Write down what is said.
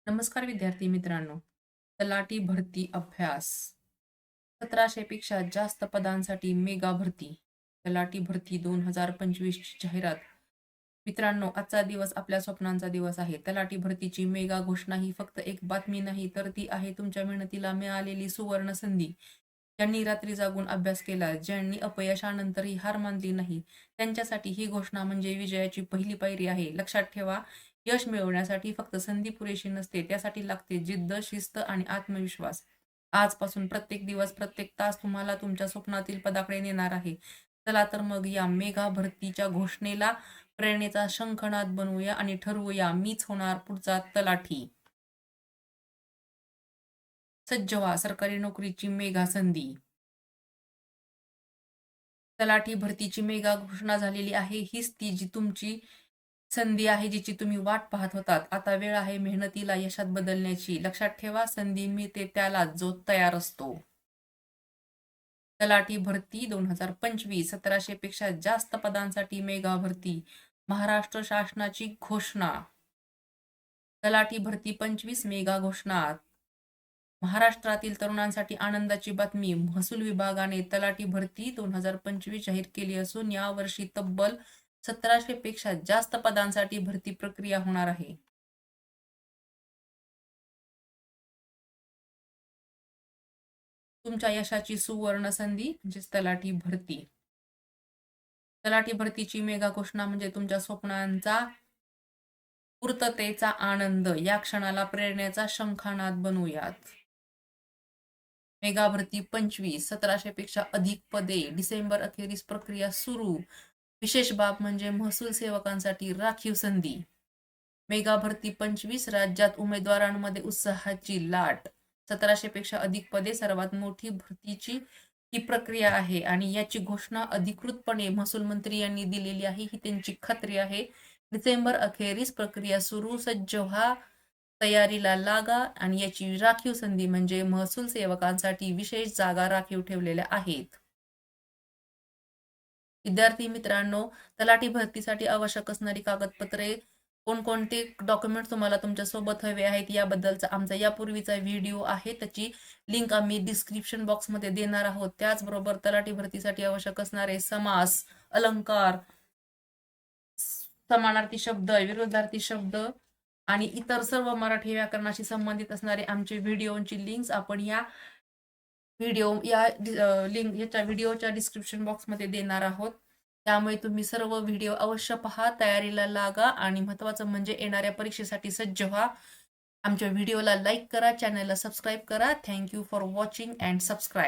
नमस्कार विद्यार्थी मित्रांनो. तलाठी भरती अभ्यास 1700 पेक्षा जास्त पदांसाठी मेगा भरती. तलाठी भरती 2025 ची जाहिरात. मित्रांनो, आजचा दिवस आपल्या स्वप्नांचा दिवस आहे. तलाठी भरतीची मेगा घोषणा ही फक्त एक बातमी नाही, तर ती आहे तुमच्या मेहनतीला मिळालेली सुवर्ण संधी. ज्यांनी रात्री जागून अभ्यास केला, ज्यांनी अपयशानंतरही हार मानली नाही, त्यांच्यासाठी ही घोषणा म्हणजे विजयाची पहिली पायरी आहे. लक्षात ठेवा, यश मिळवण्यासाठी फक्त संधी पुरेशी नसते, त्यासाठी लागते जिद्द, शिस्त आणि आत्मविश्वास. आजपासून प्रत्येक दिवस, प्रत्येक तास तुम्हाला तुमच्या स्वप्नातील पदाकडे नेणार आहे. चला तर मग या मेघा भरतीच्या घोषणेला प्रेरणेचा शंखनाद बनवूया आणि ठरवूया, मीच होणार पुढचा तलाठी. सज्ज व्हा, सरकारी नोकरीची मेघा संधी. तलाठी भरतीची मेगा घोषणा झालेली आहे. हीच ती जी तुमची संधी आहे, जिची तुम्ही वाट पाहत होतात. आता वेळ आहे मेहनतीला यशात बदलण्याची. लक्षात ठेवा, संधी मिळते त्याला जो तयार असतो. तलाठी भरती 2025 1700 पेक्षा जास्त पदांसाठी मेगा भरती. महाराष्ट्र शासनाची घोषणा. तलाठी भरती 25 मेगा घोषणा. महाराष्ट्रातील तरुणांसाठी आनंदाची बातमी. महसूल विभागाने तलाठी भरती 2025 जाहीर केली असून यावर्षी तब्बल 1700 पेक्षा जास्त पदांसाठी भरती प्रक्रिया होणार आहे. तुमच्या यशाची सुवर्ण संधी म्हणजेच तलाठी भरती. तलाठी भरतीची मेगा घोषणा म्हणजे तुमच्या स्वप्नांचा पूर्ततेचा आनंद. या क्षणाला प्रेरणेचा शंखानाद बनवूयात. मेगा भरती 25 1700 पेक्षा अधिक पदे. डिसेंबर अखेरीस प्रक्रिया सुरू. विशेष बाब म्हणजे महसूल सेवकांसाठी राखीव संधी. मेगा भरती 25 राज्यात उमेदवारांमध्ये उत्साहाची लाट. 1700 पेक्षा अधिक पदे सर्वात मोठी भरतीची ही प्रक्रिया आहे आणि याची घोषणा अधिकृतपणे महसूल मंत्री यांनी दिलेली आहे. ही त्यांची खात्री आहे. डिसेंबर अखेरीस प्रक्रिया सुरू. सज्ज व्हा, तयारीला लागा आणि याची राखीव संधी म्हणजे महसूल सेवकांसाठी विशेष जागा राखीव ठेवलेल्या आहेत. विद्यार्थी मित्रांनो, तलाठी भरतीसाठी आवश्यक असणारी कागदपत्रे, कोणकोणते डॉक्युमेंट तुम्हाला तुमच्या सोबत हवे आहेत याबद्दलचा आमचा यापूर्वीचा व्हिडिओ आहे. त्याची लिंक आम्ही डिस्क्रिप्शन बॉक्समध्ये देणार आहोत. त्याचबरोबर तलाठी भरतीसाठी आवश्यक असणारे समास, अलंकार, समानार्थी शब्द, विरुद्धार्थी शब्द आणि इतर सर्व मराठी व्याकरणाशी संबंधित असणारे आमचे व्हिडिओची लिंक्स आपण या लिंक याच्या व्हिडिओच्या डिस्क्रिप्शन बॉक्समध्ये देणार आहोत. त्यामुळे तुम्ही सर्व व्हिडिओ अवश्य पहा, तयारीला लागा आणि महत्त्वाचं म्हणजे येणाऱ्या परीक्षेसाठी सज्ज व्हा. आमच्या व्हिडिओला लाईक करा, चॅनलला सबस्क्राईब करा. Thank you for watching and subscribe.